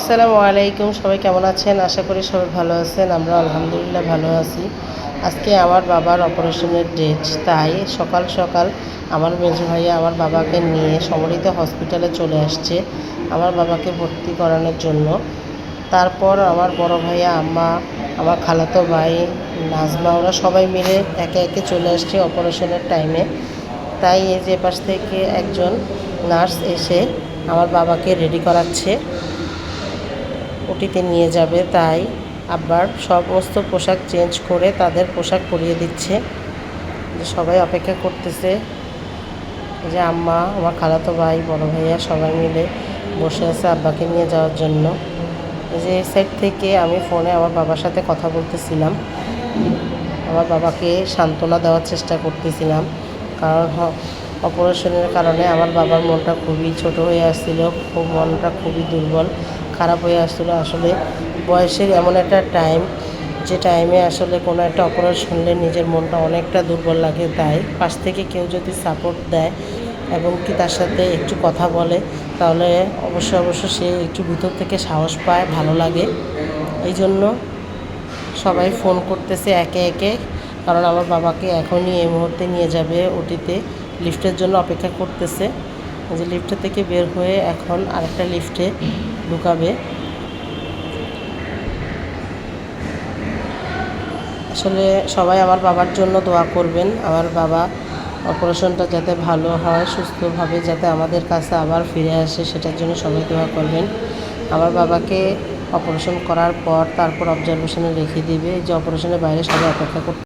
আসসালামু আলাইকুম, সবাই কেমন আছেন? আশা করি সবাই ভালো আছেন। আমরা আলহামদুলিল্লাহ ভালো আছি। আজকে আমার বাবার অপারেশনের ডেট, তাই সকাল সকাল আমার মেজো ভাইয়া আমার বাবাকে নিয়ে সমরিত হসপিটালে চলে আসছে আমার বাবাকে ভর্তি করানোর জন্য। তারপর আমার বড় ভাইয়া, আম্মা, আমার খালাতো ভাই, নাজমা, ওরা সবাই মিলে একে একে চলে আসছে অপারেশনের টাইমে। তাই এই যে পাশ থেকে একজন নার্স এসে আমার বাবাকে রেডি করাচ্ছে, ওটিতে নিয়ে যাবে। তাই আবার সমস্ত পোশাক চেঞ্জ করে তাদের পোশাক পরিয়ে দিচ্ছে। সবাই অপেক্ষা করতেছে। যে আম্মা, আমার খালাতো ভাই, বড় ভাইয়া সবাই মিলে বসে আছে আব্বাকে নিয়ে যাওয়ার জন্য। যে এই সাইড থেকে আমি ফোনে আমার বাবার সাথে কথা বলতেছিলাম, আমার বাবাকে সান্ত্বনা দেওয়ার চেষ্টা করতেছিলাম। কারণ অপারেশনের কারণে আমার বাবার মনটা খুবই ছোট হয়ে আসছিল, মনটা খুবই দুর্বল, খারাপ হয়ে আসছিলো। আসলে বয়সের এমন একটা টাইম, যে টাইমে আসলে কোনো একটা অপারেশন হলে নিজের মনটা অনেকটা দুর্বল লাগে। তাই পাশ থেকে কেউ যদি সাপোর্ট দেয় এবং কি তার সাথে একটু কথা বলে, তাহলে অবশ্যই সে একটু ভিতর থেকে সাহস পায়, ভালো লাগে। এই জন্য সবাই ফোন করতেছে একে একে, কারণ আমার বাবাকে এখনই এই মুহূর্তে নিয়ে যাবে ওটিতে। লিফটের জন্য অপেক্ষা করতেছে। যে লিফটে থেকে বের হয়ে এখন আরেকটা লিফটে ঢুকাবে। আসলে সবাই আমার বাবার জন্য দোয়া করবেন। আমার বাবা অপারেশনটা যাতে ভালো হয়, সুস্থভাবে যাতে আমাদের কাছে আবার ফিরে আসে, সেটার জন্য সবাই দোয়া করবেন। আমার বাবাকে অপারেশন করার পর তারপর অবজারভেশনে রেখে দিবে। এই যে অপারেশনের বাইরে সবাই অপেক্ষা করতে